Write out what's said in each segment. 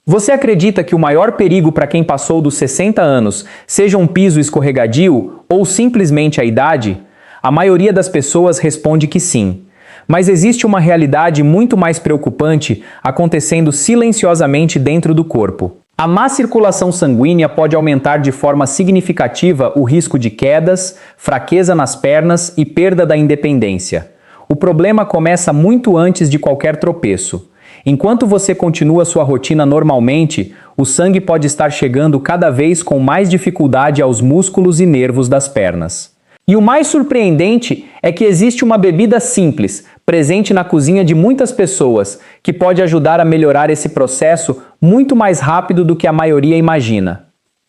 Você acredita que o maior perigo para quem passou dos 60 anos seja um piso escorregadio ou simplesmente a idade? A maioria das pessoas responde que sim. Mas existe uma realidade muito mais preocupante acontecendo silenciosamente dentro do corpo. A má circulação sanguínea pode aumentar de forma significativa o risco de quedas, fraqueza nas pernas e perda da independência. O problema começa muito antes de qualquer tropeço. Enquanto você continua sua rotina normalmente, o sangue pode estar chegando cada vez com mais dificuldade aos músculos e nervos das pernas. E o mais surpreendente é que existe uma bebida simples, presente na cozinha de muitas pessoas, que pode ajudar a melhorar esse processo muito mais rápido do que a maioria imagina.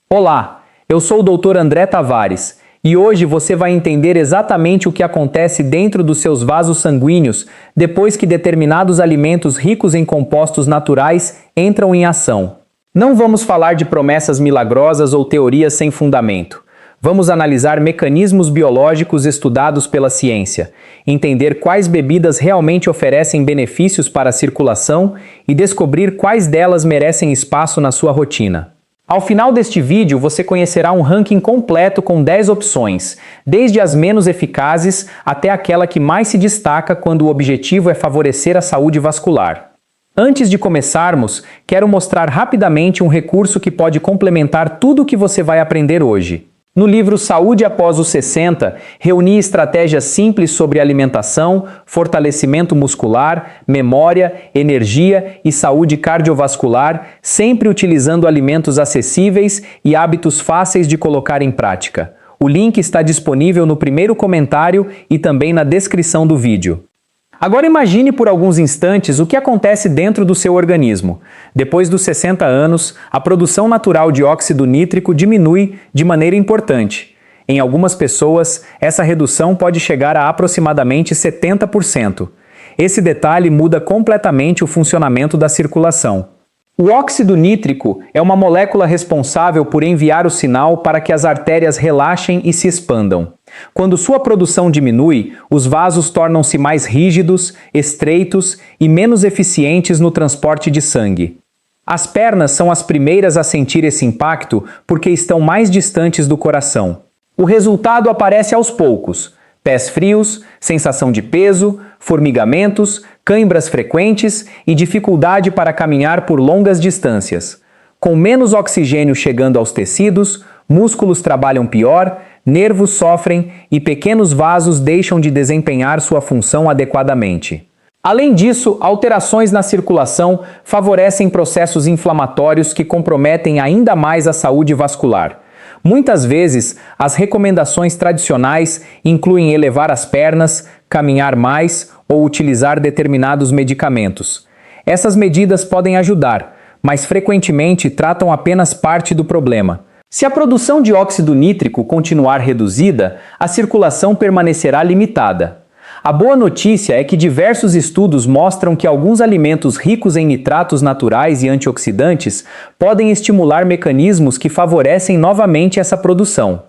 Olá, eu sou o Dr. André Tavares. E hoje você vai entender exatamente o que acontece dentro dos seus vasos sanguíneos depois que determinados alimentos ricos em compostos naturais entram em ação. Não vamos falar de promessas milagrosas ou teorias sem fundamento. Vamos analisar mecanismos biológicos estudados pela ciência, entender quais bebidas realmente oferecem benefícios para a circulação e descobrir quais delas merecem espaço na sua rotina. Ao final deste vídeo, você conhecerá um ranking completo com 10 opções, desde as menos eficazes até aquela que mais se destaca quando o objetivo é favorecer a saúde vascular. Antes de começarmos, quero mostrar rapidamente um recurso que pode complementar tudo o que você vai aprender hoje. No livro Saúde após os 60, reuni estratégias simples sobre alimentação, fortalecimento muscular, memória, energia e saúde cardiovascular, sempre utilizando alimentos acessíveis e hábitos fáceis de colocar em prática. O link está disponível no primeiro comentário e também na descrição do vídeo. Agora imagine por alguns instantes o que acontece dentro do seu organismo. Depois dos 60 anos, a produção natural de óxido nítrico diminui de maneira importante. Em algumas pessoas, essa redução pode chegar a aproximadamente 70%. Esse detalhe muda completamente o funcionamento da circulação. O óxido nítrico é uma molécula responsável por enviar o sinal para que as artérias relaxem e se expandam. Quando sua produção diminui, os vasos tornam-se mais rígidos, estreitos e menos eficientes no transporte de sangue. As pernas são as primeiras a sentir esse impacto porque estão mais distantes do coração. O resultado aparece aos poucos: pés frios, sensação de peso, formigamentos, cãibras frequentes e dificuldade para caminhar por longas distâncias. Com menos oxigênio chegando aos tecidos, músculos trabalham pior, nervos sofrem e pequenos vasos deixam de desempenhar sua função adequadamente. Além disso, alterações na circulação favorecem processos inflamatórios que comprometem ainda mais a saúde vascular. Muitas vezes, as recomendações tradicionais incluem elevar as pernas, caminhar mais ou utilizar determinados medicamentos. Essas medidas podem ajudar, mas frequentemente tratam apenas parte do problema. Se a produção de óxido nítrico continuar reduzida, a circulação permanecerá limitada. A boa notícia é que diversos estudos mostram que alguns alimentos ricos em nitratos naturais e antioxidantes podem estimular mecanismos que favorecem novamente essa produção.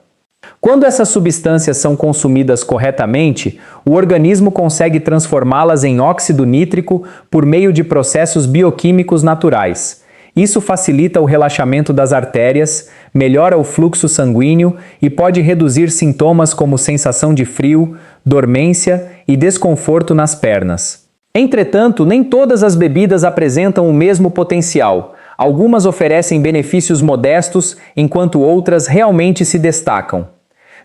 Quando essas substâncias são consumidas corretamente, o organismo consegue transformá-las em óxido nítrico por meio de processos bioquímicos naturais. Isso facilita o relaxamento das artérias, melhora o fluxo sanguíneo e pode reduzir sintomas como sensação de frio, dormência e desconforto nas pernas. Entretanto, nem todas as bebidas apresentam o mesmo potencial. Algumas oferecem benefícios modestos, enquanto outras realmente se destacam.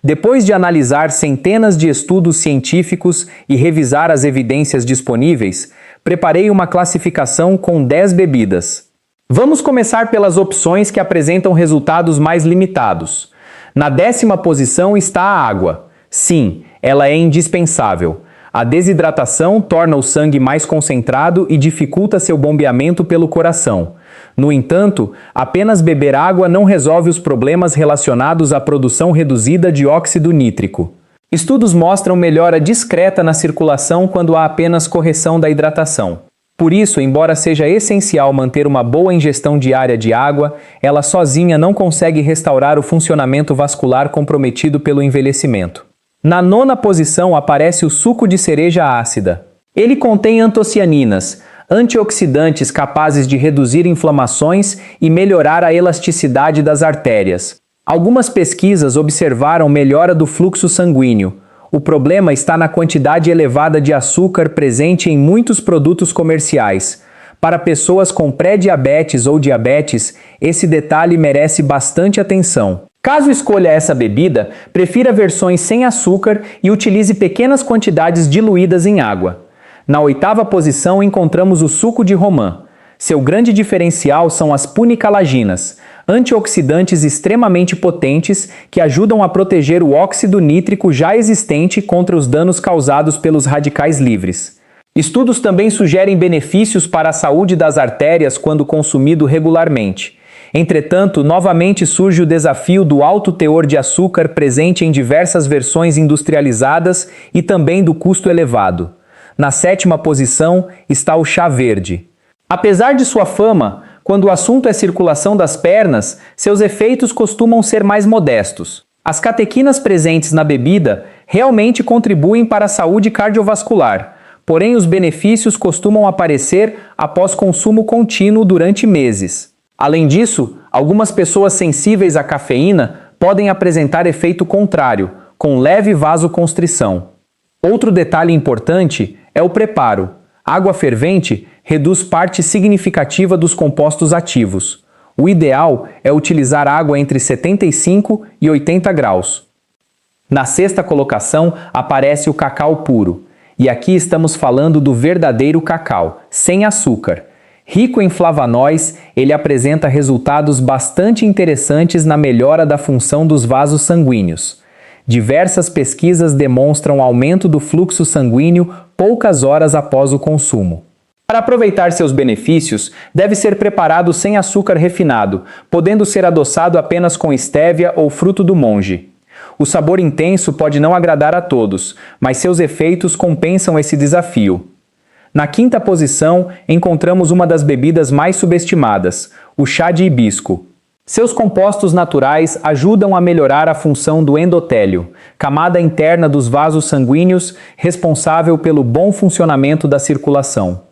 Depois de analisar centenas de estudos científicos e revisar as evidências disponíveis, preparei uma classificação com 10 bebidas. Vamos começar pelas opções que apresentam resultados mais limitados. Na 10ª posição está a água. Sim, ela é indispensável. A desidratação torna o sangue mais concentrado e dificulta seu bombeamento pelo coração. No entanto, apenas beber água não resolve os problemas relacionados à produção reduzida de óxido nítrico. Estudos mostram melhora discreta na circulação quando há apenas correção da hidratação. Por isso, embora seja essencial manter uma boa ingestão diária de água, ela sozinha não consegue restaurar o funcionamento vascular comprometido pelo envelhecimento. Na 9ª posição aparece o suco de cereja ácida. Ele contém antocianinas. antioxidantes capazes de reduzir inflamações e melhorar a elasticidade das artérias. Algumas pesquisas observaram melhora do fluxo sanguíneo. O problema está na quantidade elevada de açúcar presente em muitos produtos comerciais. Para pessoas com pré-diabetes ou diabetes, esse detalhe merece bastante atenção. Caso escolha essa bebida, prefira versões sem açúcar e utilize pequenas quantidades diluídas em água. Na 8ª posição encontramos o suco de romã. Seu grande diferencial são as punicalaginas, antioxidantes extremamente potentes que ajudam a proteger o óxido nítrico já existente contra os danos causados pelos radicais livres. Estudos também sugerem benefícios para a saúde das artérias quando consumido regularmente. Entretanto, novamente surge o desafio do alto teor de açúcar presente em diversas versões industrializadas e também do custo elevado. Na 7ª posição está o chá verde. Apesar de sua fama, quando o assunto é circulação das pernas, seus efeitos costumam ser mais modestos. As catequinas presentes na bebida realmente contribuem para a saúde cardiovascular, porém os benefícios costumam aparecer após consumo contínuo durante meses. Além disso, algumas pessoas sensíveis à cafeína podem apresentar efeito contrário, com leve vasoconstrição. Outro detalhe importante é o preparo. Água fervente reduz parte significativa dos compostos ativos. O ideal é utilizar água entre 75 e 80 graus. Na 6ª colocação aparece o cacau puro. E aqui estamos falando do verdadeiro cacau, sem açúcar. Rico em flavonóis, ele apresenta resultados bastante interessantes na melhora da função dos vasos sanguíneos. Diversas pesquisas demonstram aumento do fluxo sanguíneo poucas horas após o consumo. Para aproveitar seus benefícios, deve ser preparado sem açúcar refinado, podendo ser adoçado apenas com estévia ou fruto do monge. O sabor intenso pode não agradar a todos, mas seus efeitos compensam esse desafio. Na 5ª posição, encontramos uma das bebidas mais subestimadas, o chá de hibisco. Seus compostos naturais ajudam a melhorar a função do endotélio, camada interna dos vasos sanguíneos responsável pelo bom funcionamento da circulação.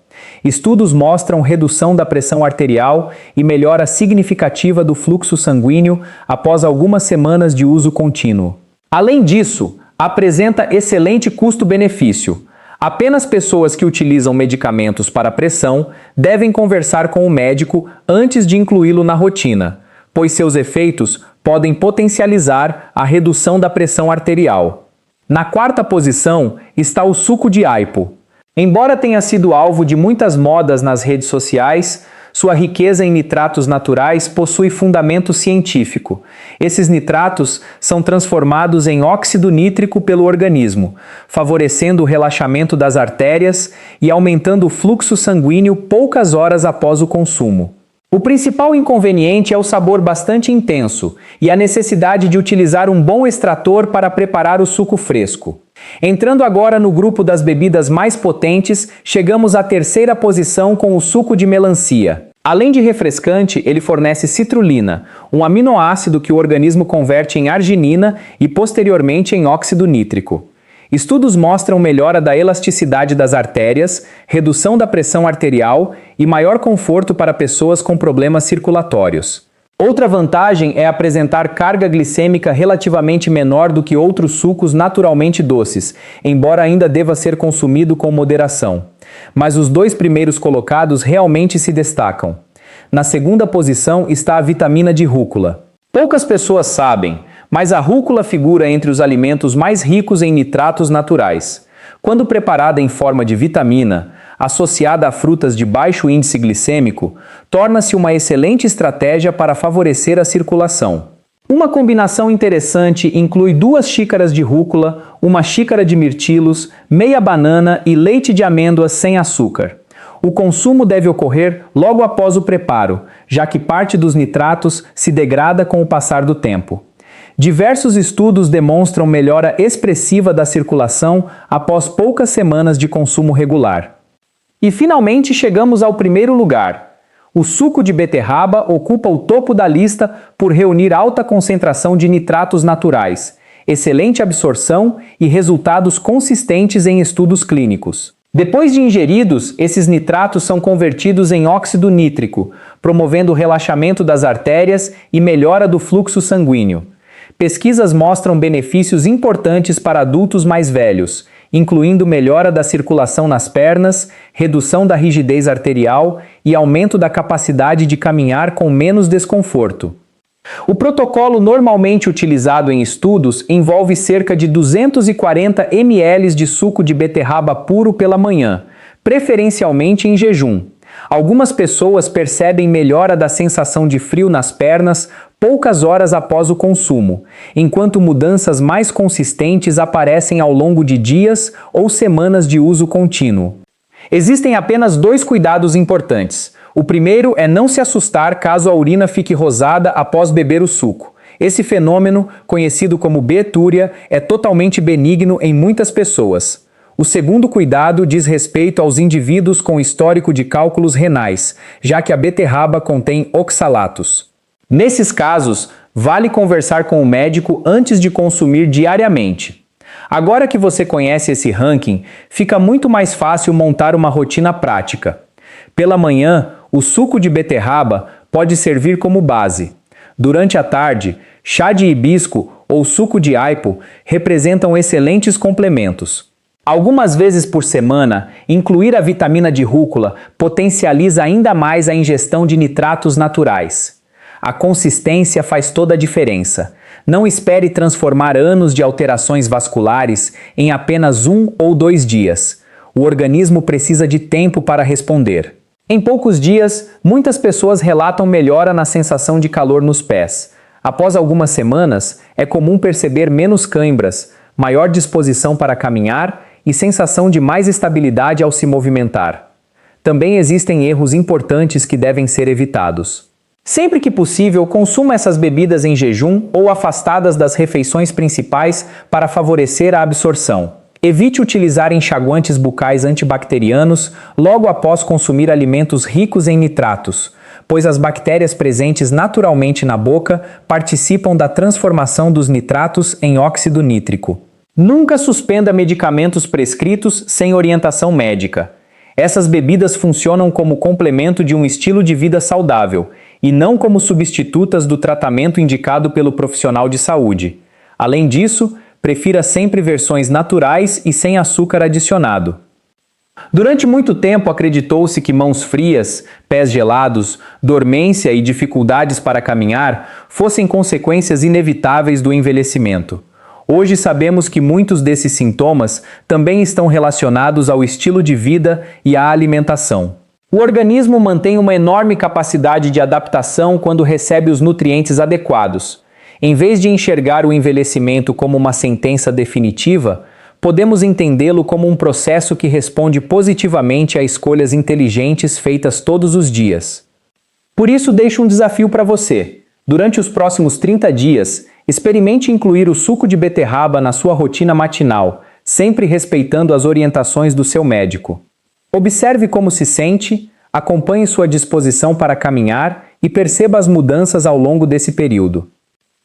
Estudos mostram redução da pressão arterial e melhora significativa do fluxo sanguíneo após algumas semanas de uso contínuo. Além disso, apresenta excelente custo-benefício. Apenas pessoas que utilizam medicamentos para pressão devem conversar com o médico antes de incluí-lo na rotina, pois seus efeitos podem potencializar a redução da pressão arterial. Na 4ª posição está o suco de aipo. Embora tenha sido alvo de muitas modas nas redes sociais, sua riqueza em nitratos naturais possui fundamento científico. Esses nitratos são transformados em óxido nítrico pelo organismo, favorecendo o relaxamento das artérias e aumentando o fluxo sanguíneo poucas horas após o consumo. O principal inconveniente é o sabor bastante intenso e a necessidade de utilizar um bom extrator para preparar o suco fresco. Entrando agora no grupo das bebidas mais potentes, chegamos à 3ª posição com o suco de melancia. Além de refrescante, ele fornece citrulina, um aminoácido que o organismo converte em arginina e posteriormente em óxido nítrico. Estudos mostram melhora da elasticidade das artérias, redução da pressão arterial e maior conforto para pessoas com problemas circulatórios. Outra vantagem é apresentar carga glicêmica relativamente menor do que outros sucos naturalmente doces, embora ainda deva ser consumido com moderação. Mas os 2 primeiros colocados realmente se destacam. Na 2ª posição está a vitamina de rúcula. Poucas pessoas sabem, mas a rúcula figura entre os alimentos mais ricos em nitratos naturais. Quando preparada em forma de vitamina, associada a frutas de baixo índice glicêmico, torna-se uma excelente estratégia para favorecer a circulação. Uma combinação interessante inclui 2 xícaras de rúcula, 1 xícara de mirtilos, meia banana e leite de amêndoas sem açúcar. O consumo deve ocorrer logo após o preparo, já que parte dos nitratos se degrada com o passar do tempo. Diversos estudos demonstram melhora expressiva da circulação após poucas semanas de consumo regular. E finalmente chegamos ao primeiro lugar. O suco de beterraba ocupa o topo da lista por reunir alta concentração de nitratos naturais, excelente absorção e resultados consistentes em estudos clínicos. Depois de ingeridos, esses nitratos são convertidos em óxido nítrico, promovendo o relaxamento das artérias e melhora do fluxo sanguíneo. Pesquisas mostram benefícios importantes para adultos mais velhos, incluindo melhora da circulação nas pernas, redução da rigidez arterial e aumento da capacidade de caminhar com menos desconforto. O protocolo normalmente utilizado em estudos envolve cerca de 240 ml de suco de beterraba puro pela manhã, preferencialmente em jejum. Algumas pessoas percebem melhora da sensação de frio nas pernas poucas horas após o consumo, enquanto mudanças mais consistentes aparecem ao longo de dias ou semanas de uso contínuo. Existem apenas 2 cuidados importantes. O primeiro é não se assustar caso a urina fique rosada após beber o suco. Esse fenômeno, conhecido como bietúria, é totalmente benigno em muitas pessoas. O segundo cuidado diz respeito aos indivíduos com histórico de cálculos renais, já que a beterraba contém oxalatos. Nesses casos, vale conversar com o médico antes de consumir diariamente. Agora que você conhece esse ranking, fica muito mais fácil montar uma rotina prática. Pela manhã, o suco de beterraba pode servir como base. Durante a tarde, chá de hibisco ou suco de aipo representam excelentes complementos. Algumas vezes por semana, incluir a vitamina de rúcula potencializa ainda mais a ingestão de nitratos naturais. A consistência faz toda a diferença. Não espere transformar anos de alterações vasculares em apenas 1 ou 2 dias. O organismo precisa de tempo para responder. Em poucos dias, muitas pessoas relatam melhora na sensação de calor nos pés. Após algumas semanas, é comum perceber menos cãibras, maior disposição para caminhar e sensação de mais estabilidade ao se movimentar. Também existem erros importantes que devem ser evitados. Sempre que possível, consuma essas bebidas em jejum ou afastadas das refeições principais para favorecer a absorção. Evite utilizar enxaguantes bucais antibacterianos logo após consumir alimentos ricos em nitratos, pois as bactérias presentes naturalmente na boca participam da transformação dos nitratos em óxido nítrico. Nunca suspenda medicamentos prescritos sem orientação médica. Essas bebidas funcionam como complemento de um estilo de vida saudável e não como substitutas do tratamento indicado pelo profissional de saúde. Além disso, prefira sempre versões naturais e sem açúcar adicionado. Durante muito tempo acreditou-se que mãos frias, pés gelados, dormência e dificuldades para caminhar fossem consequências inevitáveis do envelhecimento. Hoje sabemos que muitos desses sintomas também estão relacionados ao estilo de vida e à alimentação. O organismo mantém uma enorme capacidade de adaptação quando recebe os nutrientes adequados. Em vez de enxergar o envelhecimento como uma sentença definitiva, podemos entendê-lo como um processo que responde positivamente a escolhas inteligentes feitas todos os dias. Por isso, deixo um desafio para você. Durante os próximos 30 dias, experimente incluir o suco de beterraba na sua rotina matinal, sempre respeitando as orientações do seu médico. Observe como se sente, acompanhe sua disposição para caminhar e perceba as mudanças ao longo desse período.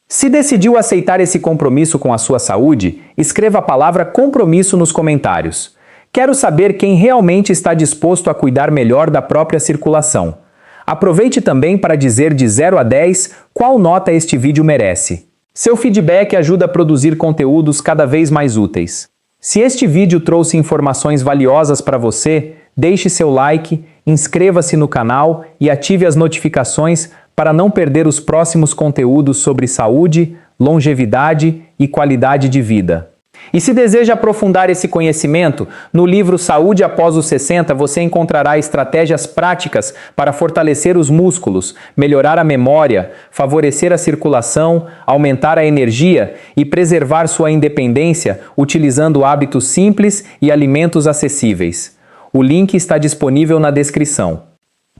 Se decidiu aceitar esse compromisso com a sua saúde, escreva a palavra compromisso nos comentários. Quero saber quem realmente está disposto a cuidar melhor da própria circulação. Aproveite também para dizer de 0 a 10 qual nota este vídeo merece. Seu feedback ajuda a produzir conteúdos cada vez mais úteis. Se este vídeo trouxe informações valiosas para você, deixe seu like, inscreva-se no canal e ative as notificações para não perder os próximos conteúdos sobre saúde, longevidade e qualidade de vida. E se deseja aprofundar esse conhecimento, no livro Saúde após os 60 você encontrará estratégias práticas para fortalecer os músculos, melhorar a memória, favorecer a circulação, aumentar a energia e preservar sua independência utilizando hábitos simples e alimentos acessíveis. O link está disponível na descrição.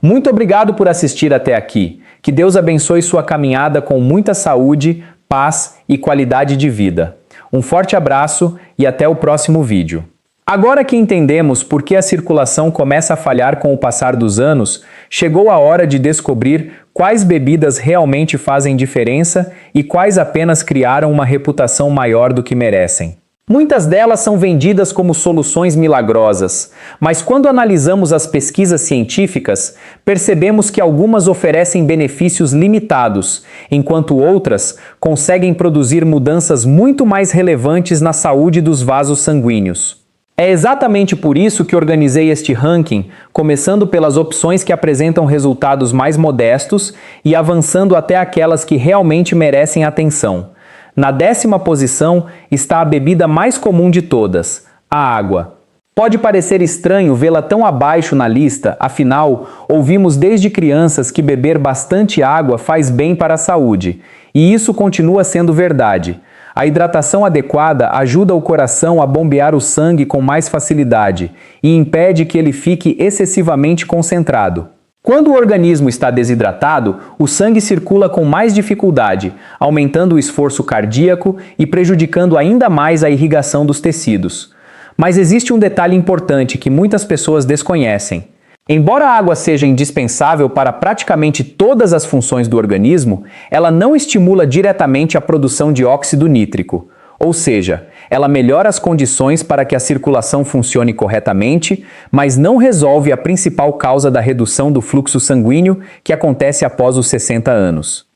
Muito obrigado por assistir até aqui. Que Deus abençoe sua caminhada com muita saúde, paz e qualidade de vida. Um forte abraço e até o próximo vídeo. Agora que entendemos por que a circulação começa a falhar com o passar dos anos, chegou a hora de descobrir quais bebidas realmente fazem diferença e quais apenas criaram uma reputação maior do que merecem. Muitas delas são vendidas como soluções milagrosas, mas quando analisamos as pesquisas científicas, percebemos que algumas oferecem benefícios limitados, enquanto outras conseguem produzir mudanças muito mais relevantes na saúde dos vasos sanguíneos. É exatamente por isso que organizei este ranking, começando pelas opções que apresentam resultados mais modestos e avançando até aquelas que realmente merecem atenção. Na 10ª posição está a bebida mais comum de todas, a água. Pode parecer estranho vê-la tão abaixo na lista, afinal, ouvimos desde crianças que beber bastante água faz bem para a saúde, e isso continua sendo verdade. A hidratação adequada ajuda o coração a bombear o sangue com mais facilidade e impede que ele fique excessivamente concentrado. Quando o organismo está desidratado, o sangue circula com mais dificuldade, aumentando o esforço cardíaco e prejudicando ainda mais a irrigação dos tecidos. Mas existe um detalhe importante que muitas pessoas desconhecem. Embora a água seja indispensável para praticamente todas as funções do organismo, ela não estimula diretamente a produção de óxido nítrico. Ou seja, ela melhora as condições para que a circulação funcione corretamente, mas não resolve a principal causa da redução do fluxo sanguíneo que acontece após os 60 anos.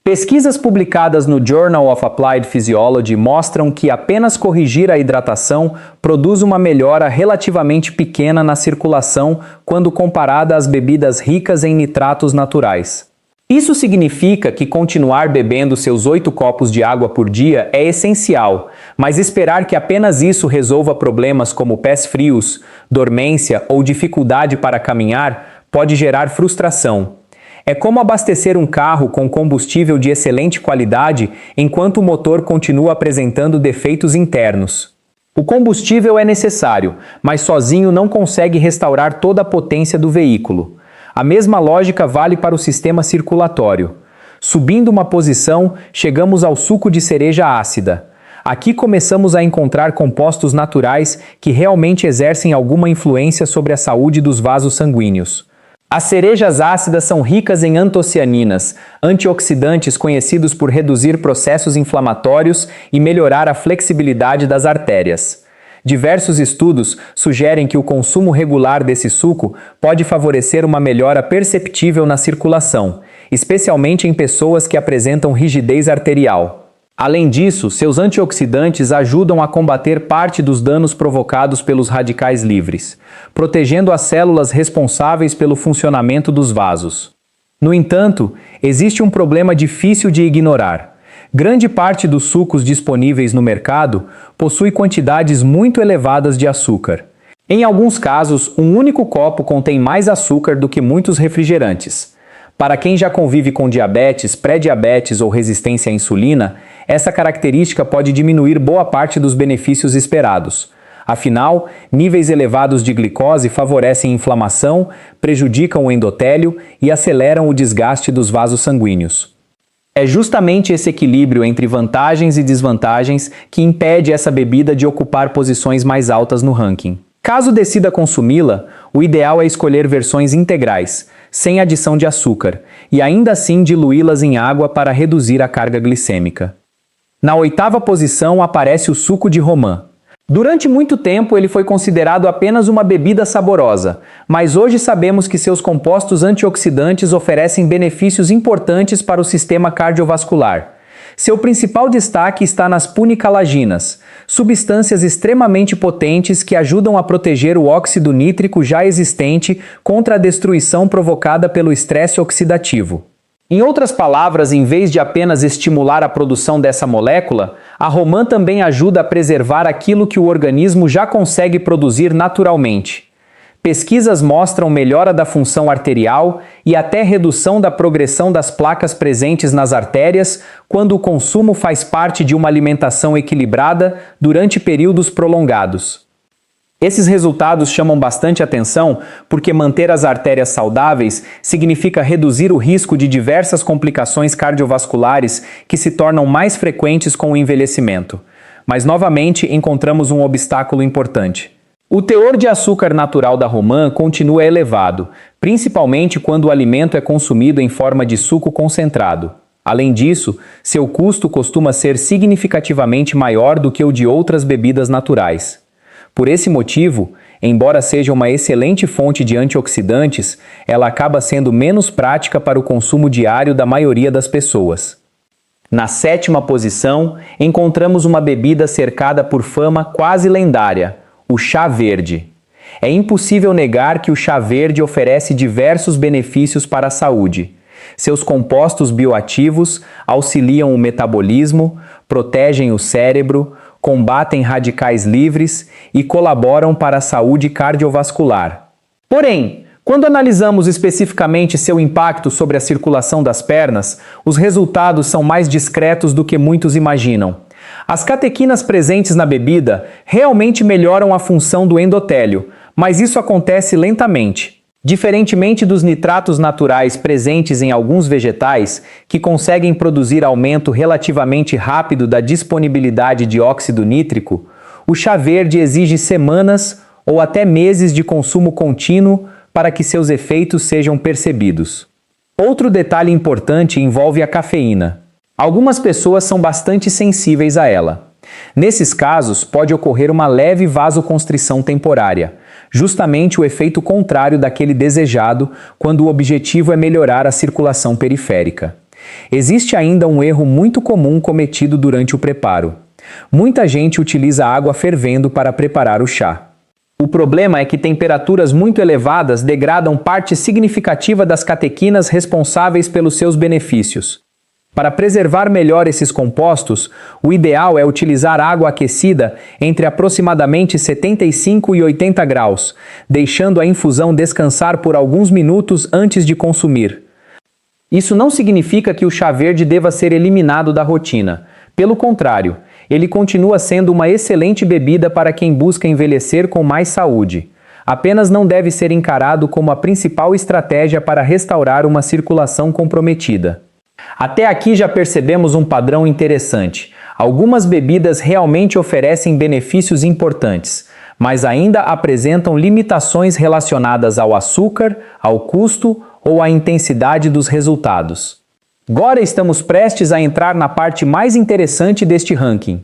Pesquisas publicadas no Journal of Applied Physiology mostram que apenas corrigir a hidratação produz uma melhora relativamente pequena na circulação quando comparada às bebidas ricas em nitratos naturais. Isso significa que continuar bebendo seus 8 copos de água por dia é essencial, mas esperar que apenas isso resolva problemas como pés frios, dormência ou dificuldade para caminhar pode gerar frustração. É como abastecer um carro com combustível de excelente qualidade enquanto o motor continua apresentando defeitos internos. O combustível é necessário, mas sozinho não consegue restaurar toda a potência do veículo. A mesma lógica vale para o sistema circulatório. Subindo uma posição, chegamos ao suco de cereja ácida. Aqui começamos a encontrar compostos naturais que realmente exercem alguma influência sobre a saúde dos vasos sanguíneos. As cerejas ácidas são ricas em antocianinas, antioxidantes conhecidos por reduzir processos inflamatórios e melhorar a flexibilidade das artérias. Diversos estudos sugerem que o consumo regular desse suco pode favorecer uma melhora perceptível na circulação, especialmente em pessoas que apresentam rigidez arterial. Além disso, seus antioxidantes ajudam a combater parte dos danos provocados pelos radicais livres, protegendo as células responsáveis pelo funcionamento dos vasos. No entanto, existe um problema difícil de ignorar. Grande parte dos sucos disponíveis no mercado possui quantidades muito elevadas de açúcar. Em alguns casos, um único copo contém mais açúcar do que muitos refrigerantes. Para quem já convive com diabetes, pré-diabetes ou resistência à insulina, essa característica pode diminuir boa parte dos benefícios esperados. Afinal, níveis elevados de glicose favorecem inflamação, prejudicam o endotélio e aceleram o desgaste dos vasos sanguíneos. É justamente esse equilíbrio entre vantagens e desvantagens que impede essa bebida de ocupar posições mais altas no ranking. Caso decida consumi-la, o ideal é escolher versões integrais, sem adição de açúcar, e ainda assim diluí-las em água para reduzir a carga glicêmica. Na 8ª posição aparece o suco de romã. Durante muito tempo ele foi considerado apenas uma bebida saborosa, mas hoje sabemos que seus compostos antioxidantes oferecem benefícios importantes para o sistema cardiovascular. Seu principal destaque está nas punicalaginas, substâncias extremamente potentes que ajudam a proteger o óxido nítrico já existente contra a destruição provocada pelo estresse oxidativo. Em outras palavras, em vez de apenas estimular a produção dessa molécula, a romã também ajuda a preservar aquilo que o organismo já consegue produzir naturalmente. Pesquisas mostram melhora da função arterial e até redução da progressão das placas presentes nas artérias quando o consumo faz parte de uma alimentação equilibrada durante períodos prolongados. Esses resultados chamam bastante atenção porque manter as artérias saudáveis significa reduzir o risco de diversas complicações cardiovasculares que se tornam mais frequentes com o envelhecimento. Mas novamente encontramos um obstáculo importante. O teor de açúcar natural da romã continua elevado, principalmente quando o alimento é consumido em forma de suco concentrado. Além disso, seu custo costuma ser significativamente maior do que o de outras bebidas naturais. Por esse motivo, embora seja uma excelente fonte de antioxidantes, ela acaba sendo menos prática para o consumo diário da maioria das pessoas. Na 7ª posição, encontramos uma bebida cercada por fama quase lendária, o chá verde. É impossível negar que o chá verde oferece diversos benefícios para a saúde. Seus compostos bioativos auxiliam o metabolismo, protegem o cérebro, combatem radicais livres e colaboram para a saúde cardiovascular. Porém, quando analisamos especificamente seu impacto sobre a circulação das pernas, os resultados são mais discretos do que muitos imaginam. As catequinas presentes na bebida realmente melhoram a função do endotélio, mas isso acontece lentamente. Diferentemente dos nitratos naturais presentes em alguns vegetais, que conseguem produzir aumento relativamente rápido da disponibilidade de óxido nítrico, o chá verde exige semanas ou até meses de consumo contínuo para que seus efeitos sejam percebidos. Outro detalhe importante envolve a cafeína. Algumas pessoas são bastante sensíveis a ela. Nesses casos, pode ocorrer uma leve vasoconstrição temporária, justamente o efeito contrário daquele desejado quando o objetivo é melhorar a circulação periférica. Existe ainda um erro muito comum cometido durante o preparo. Muita gente utiliza água fervendo para preparar o chá. O problema é que temperaturas muito elevadas degradam parte significativa das catequinas responsáveis pelos seus benefícios. Para preservar melhor esses compostos, o ideal é utilizar água aquecida entre aproximadamente 75 e 80 graus, deixando a infusão descansar por alguns minutos antes de consumir. Isso não significa que o chá verde deva ser eliminado da rotina. Pelo contrário, ele continua sendo uma excelente bebida para quem busca envelhecer com mais saúde. Apenas não deve ser encarado como a principal estratégia para restaurar uma circulação comprometida. Até aqui já percebemos um padrão interessante. Algumas bebidas realmente oferecem benefícios importantes, mas ainda apresentam limitações relacionadas ao açúcar, ao custo ou à intensidade dos resultados. Agora estamos prestes a entrar na parte mais interessante deste ranking.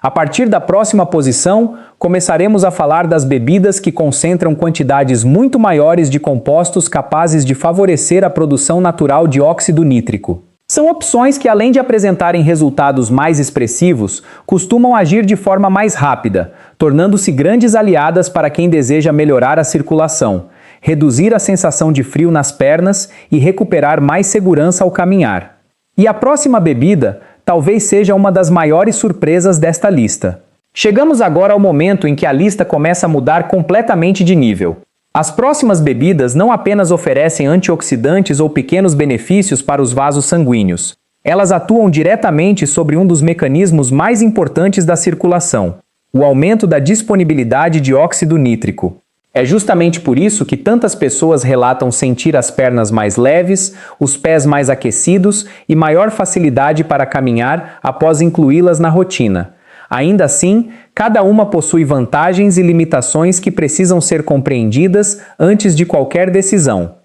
A partir da próxima posição, começaremos a falar das bebidas que concentram quantidades muito maiores de compostos capazes de favorecer a produção natural de óxido nítrico. São opções que, além de apresentarem resultados mais expressivos, costumam agir de forma mais rápida, tornando-se grandes aliadas para quem deseja melhorar a circulação, reduzir a sensação de frio nas pernas e recuperar mais segurança ao caminhar. E a próxima bebida talvez seja uma das maiores surpresas desta lista. Chegamos agora ao momento em que a lista começa a mudar completamente de nível. As próximas bebidas não apenas oferecem antioxidantes ou pequenos benefícios para os vasos sanguíneos. Elas atuam diretamente sobre um dos mecanismos mais importantes da circulação, o aumento da disponibilidade de óxido nítrico. É justamente por isso que tantas pessoas relatam sentir as pernas mais leves, os pés mais aquecidos e maior facilidade para caminhar após incluí-las na rotina. Ainda assim, cada uma possui vantagens e limitações que precisam ser compreendidas antes de qualquer decisão.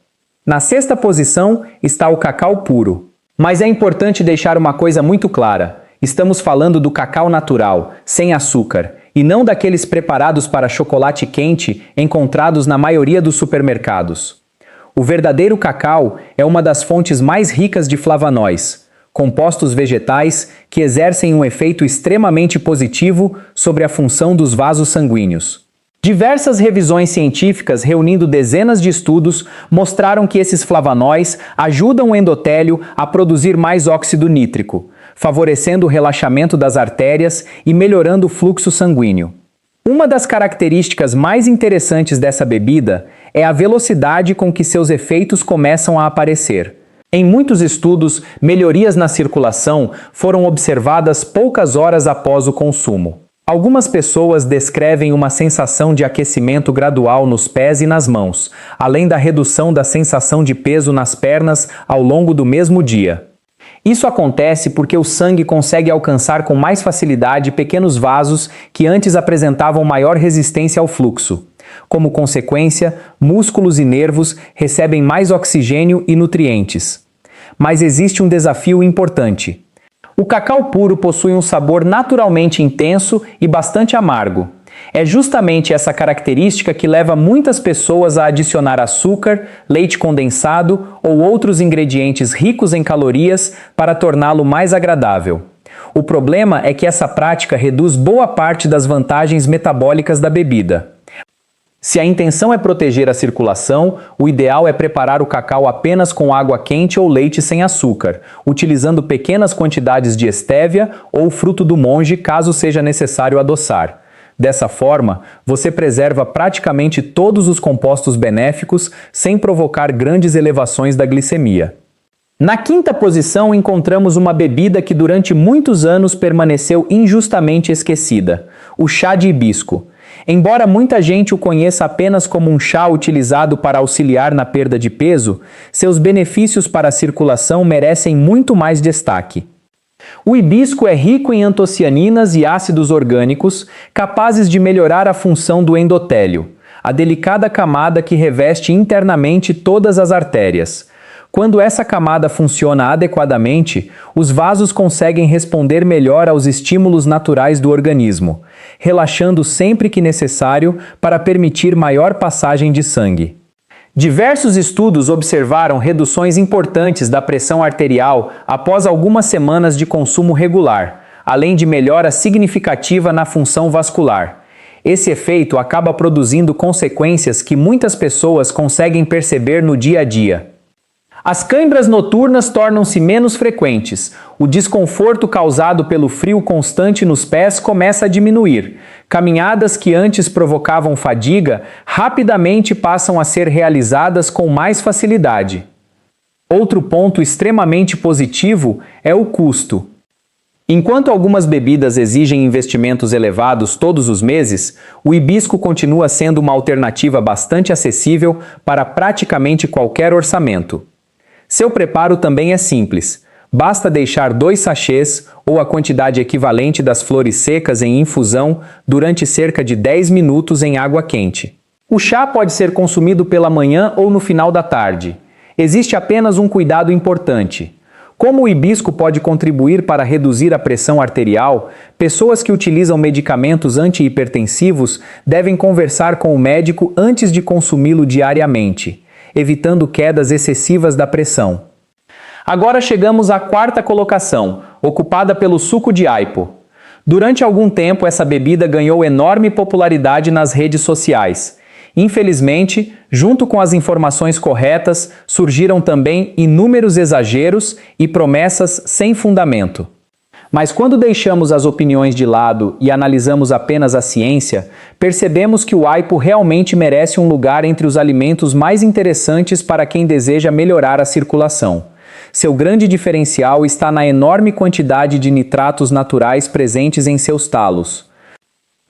Na 6ª posição está o cacau puro. Mas é importante deixar uma coisa muito clara. Estamos falando do cacau natural, sem açúcar, e não daqueles preparados para chocolate quente encontrados na maioria dos supermercados. O verdadeiro cacau é uma das fontes mais ricas de flavonóis, compostos vegetais que exercem um efeito extremamente positivo sobre a função dos vasos sanguíneos. Diversas revisões científicas reunindo dezenas de estudos mostraram que esses flavonóis ajudam o endotélio a produzir mais óxido nítrico, favorecendo o relaxamento das artérias e melhorando o fluxo sanguíneo. Uma das características mais interessantes dessa bebida é a velocidade com que seus efeitos começam a aparecer. Em muitos estudos, melhorias na circulação foram observadas poucas horas após o consumo. Algumas pessoas descrevem uma sensação de aquecimento gradual nos pés e nas mãos, além da redução da sensação de peso nas pernas ao longo do mesmo dia. Isso acontece porque o sangue consegue alcançar com mais facilidade pequenos vasos que antes apresentavam maior resistência ao fluxo. Como consequência, músculos e nervos recebem mais oxigênio e nutrientes. Mas existe um desafio importante. O cacau puro possui um sabor naturalmente intenso e bastante amargo. É justamente essa característica que leva muitas pessoas a adicionar açúcar, leite condensado ou outros ingredientes ricos em calorias para torná-lo mais agradável. O problema é que essa prática reduz boa parte das vantagens metabólicas da bebida. Se a intenção é proteger a circulação, o ideal é preparar o cacau apenas com água quente ou leite sem açúcar, utilizando pequenas quantidades de estévia ou fruto do monge caso seja necessário adoçar. Dessa forma, você preserva praticamente todos os compostos benéficos sem provocar grandes elevações da glicemia. Na quinta posição encontramos uma bebida que durante muitos anos permaneceu injustamente esquecida: o chá de hibisco. Embora muita gente o conheça apenas como um chá utilizado para auxiliar na perda de peso, seus benefícios para a circulação merecem muito mais destaque. O hibisco é rico em antocianinas e ácidos orgânicos capazes de melhorar a função do endotélio, a delicada camada que reveste internamente todas as artérias. Quando essa camada funciona adequadamente, os vasos conseguem responder melhor aos estímulos naturais do organismo, relaxando sempre que necessário para permitir maior passagem de sangue. Diversos estudos observaram reduções importantes da pressão arterial após algumas semanas de consumo regular, além de melhora significativa na função vascular. Esse efeito acaba produzindo consequências que muitas pessoas conseguem perceber no dia a dia. As câimbras noturnas tornam-se menos frequentes, o desconforto causado pelo frio constante nos pés começa a diminuir. Caminhadas que antes provocavam fadiga rapidamente passam a ser realizadas com mais facilidade. Outro ponto extremamente positivo é o custo. Enquanto algumas bebidas exigem investimentos elevados todos os meses, o hibisco continua sendo uma alternativa bastante acessível para praticamente qualquer orçamento. Seu preparo também é simples. Basta deixar 2 sachês ou a quantidade equivalente das flores secas em infusão durante cerca de 10 minutos em água quente. O chá pode ser consumido pela manhã ou no final da tarde. Existe apenas um cuidado importante. Como o hibisco pode contribuir para reduzir a pressão arterial, pessoas que utilizam medicamentos antihipertensivos devem conversar com o médico antes de consumi-lo diariamente, evitando quedas excessivas da pressão. Agora chegamos à quarta colocação, ocupada pelo suco de aipo. Durante algum tempo, essa bebida ganhou enorme popularidade nas redes sociais. Infelizmente, junto com as informações corretas, surgiram também inúmeros exageros e promessas sem fundamento. Mas quando deixamos as opiniões de lado e analisamos apenas a ciência, percebemos que o aipo realmente merece um lugar entre os alimentos mais interessantes para quem deseja melhorar a circulação. Seu grande diferencial está na enorme quantidade de nitratos naturais presentes em seus talos.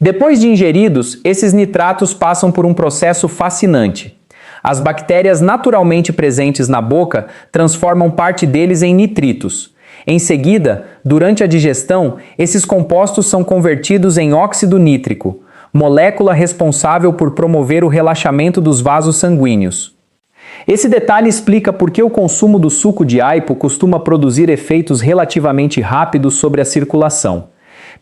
Depois de ingeridos, esses nitratos passam por um processo fascinante. As bactérias naturalmente presentes na boca transformam parte deles em nitritos. Em seguida, durante a digestão, esses compostos são convertidos em óxido nítrico, molécula responsável por promover o relaxamento dos vasos sanguíneos. Esse detalhe explica por que o consumo do suco de aipo costuma produzir efeitos relativamente rápidos sobre a circulação.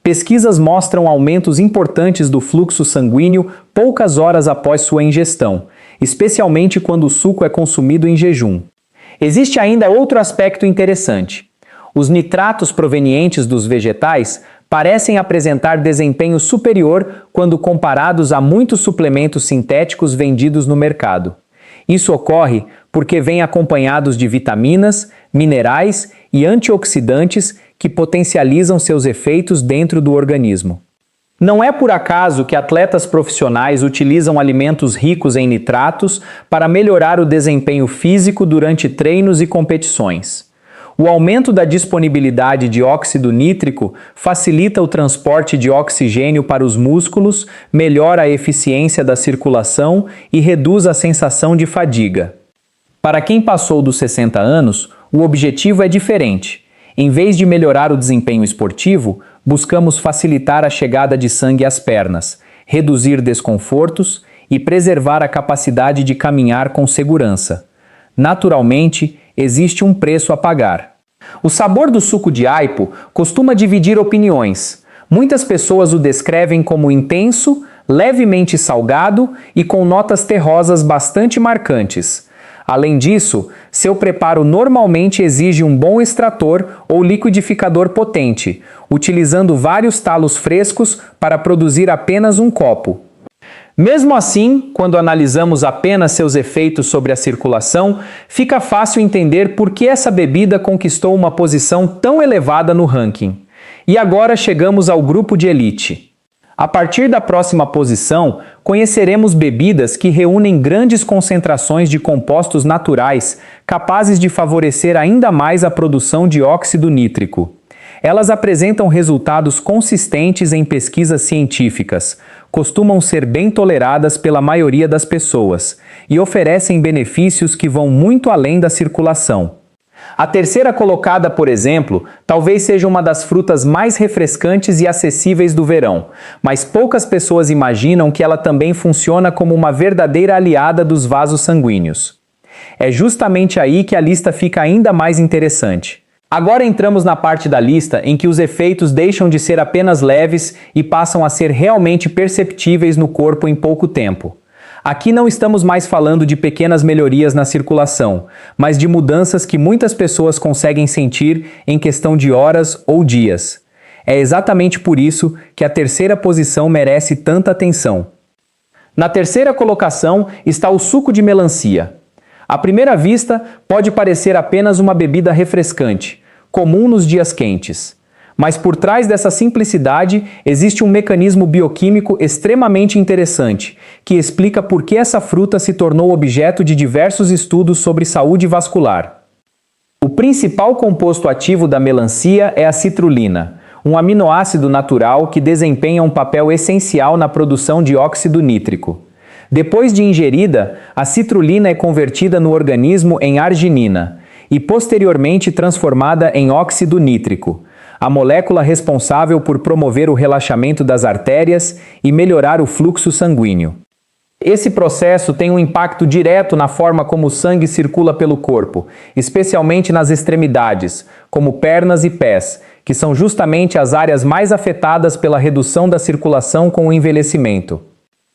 Pesquisas mostram aumentos importantes do fluxo sanguíneo poucas horas após sua ingestão, especialmente quando o suco é consumido em jejum. Existe ainda outro aspecto interessante. Os nitratos provenientes dos vegetais parecem apresentar desempenho superior quando comparados a muitos suplementos sintéticos vendidos no mercado. Isso ocorre porque vêm acompanhados de vitaminas, minerais e antioxidantes que potencializam seus efeitos dentro do organismo. Não é por acaso que atletas profissionais utilizam alimentos ricos em nitratos para melhorar o desempenho físico durante treinos e competições. O aumento da disponibilidade de óxido nítrico facilita o transporte de oxigênio para os músculos, melhora a eficiência da circulação e reduz a sensação de fadiga. Para quem passou dos 60 anos, o objetivo é diferente. Em vez de melhorar o desempenho esportivo, buscamos facilitar a chegada de sangue às pernas, reduzir desconfortos e preservar a capacidade de caminhar com segurança. Naturalmente, existe um preço a pagar. O sabor do suco de aipo costuma dividir opiniões. Muitas pessoas o descrevem como intenso, levemente salgado e com notas terrosas bastante marcantes. Além disso, seu preparo normalmente exige um bom extrator ou liquidificador potente, utilizando vários talos frescos para produzir apenas um copo. Mesmo assim, quando analisamos apenas seus efeitos sobre a circulação, fica fácil entender por que essa bebida conquistou uma posição tão elevada no ranking. E agora chegamos ao grupo de elite. A partir da próxima posição, conheceremos bebidas que reúnem grandes concentrações de compostos naturais capazes de favorecer ainda mais a produção de óxido nítrico. Elas apresentam resultados consistentes em pesquisas científicas, costumam ser bem toleradas pela maioria das pessoas e oferecem benefícios que vão muito além da circulação. A terceira colocada, por exemplo, talvez seja uma das frutas mais refrescantes e acessíveis do verão, mas poucas pessoas imaginam que ela também funciona como uma verdadeira aliada dos vasos sanguíneos. É justamente aí que a lista fica ainda mais interessante. Agora entramos na parte da lista em que os efeitos deixam de ser apenas leves e passam a ser realmente perceptíveis no corpo em pouco tempo. Aqui não estamos mais falando de pequenas melhorias na circulação, mas de mudanças que muitas pessoas conseguem sentir em questão de horas ou dias. É exatamente por isso que a terceira posição merece tanta atenção. Na terceira colocação está o suco de melancia. À primeira vista, pode parecer apenas uma bebida refrescante, comum nos dias quentes. Mas por trás dessa simplicidade existe um mecanismo bioquímico extremamente interessante, que explica por que essa fruta se tornou objeto de diversos estudos sobre saúde vascular. O principal composto ativo da melancia é a citrulina, um aminoácido natural que desempenha um papel essencial na produção de óxido nítrico. Depois de ingerida, a citrulina é convertida no organismo em arginina e posteriormente transformada em óxido nítrico, a molécula responsável por promover o relaxamento das artérias e melhorar o fluxo sanguíneo. Esse processo tem um impacto direto na forma como o sangue circula pelo corpo, especialmente nas extremidades, como pernas e pés, que são justamente as áreas mais afetadas pela redução da circulação com o envelhecimento.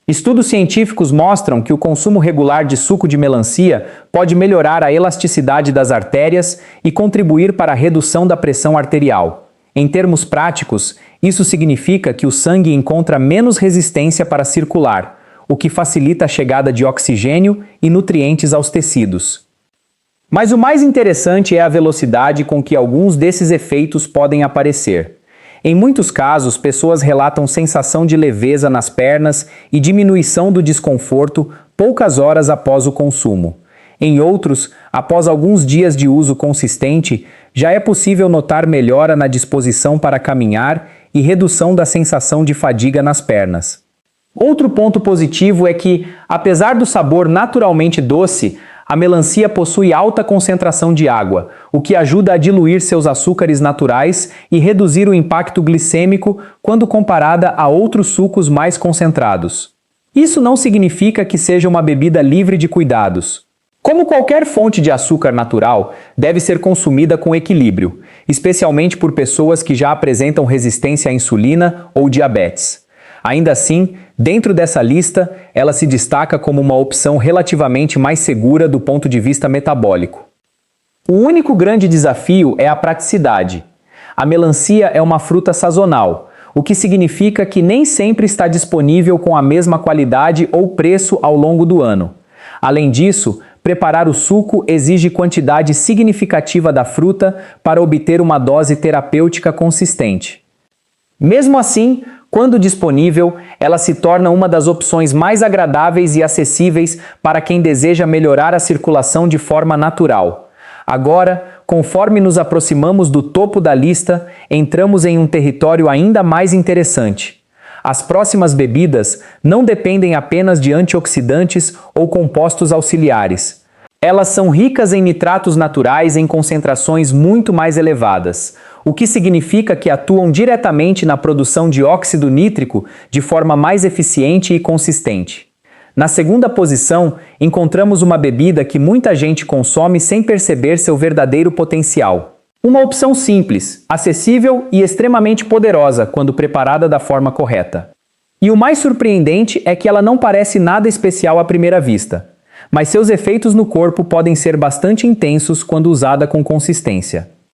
Estudos científicos mostram que o consumo regular de suco de melancia pode melhorar a elasticidade das artérias e contribuir para a redução da pressão arterial. Em termos práticos, isso significa que o sangue encontra menos resistência para circular, o que facilita a chegada de oxigênio e nutrientes aos tecidos. Mas o mais interessante é a velocidade com que alguns desses efeitos podem aparecer. Em muitos casos, pessoas relatam sensação de leveza nas pernas e diminuição do desconforto poucas horas após o consumo. Em outros, após alguns dias de uso consistente, já é possível notar melhora na disposição para caminhar e redução da sensação de fadiga nas pernas. Outro ponto positivo é que, apesar do sabor naturalmente doce, a melancia possui alta concentração de água, o que ajuda a diluir seus açúcares naturais e reduzir o impacto glicêmico quando comparada a outros sucos mais concentrados. Isso não significa que seja uma bebida livre de cuidados. Como qualquer fonte de açúcar natural, deve ser consumida com equilíbrio, especialmente por pessoas que já apresentam resistência à insulina ou diabetes. Ainda assim, dentro dessa lista, ela se destaca como uma opção relativamente mais segura do ponto de vista metabólico. O único grande desafio é a praticidade. A melancia é uma fruta sazonal, o que significa que nem sempre está disponível com a mesma qualidade ou preço ao longo do ano. Além disso, preparar o suco exige quantidade significativa da fruta para obter uma dose terapêutica consistente. Mesmo assim, quando disponível, ela se torna uma das opções mais agradáveis e acessíveis para quem deseja melhorar a circulação de forma natural. Agora, conforme nos aproximamos do topo da lista, entramos em um território ainda mais interessante. As próximas bebidas não dependem apenas de antioxidantes ou compostos auxiliares. Elas são ricas em nitratos naturais em concentrações muito mais elevadas, o que significa que atuam diretamente na produção de óxido nítrico de forma mais eficiente e consistente. Na segunda posição, encontramos uma bebida que muita gente consome sem perceber seu verdadeiro potencial. Uma opção simples, acessível e extremamente poderosa quando preparada da forma correta. E o mais surpreendente é que ela não parece nada especial à primeira vista, mas seus efeitos no corpo podem ser bastante intensos quando usada com consistência.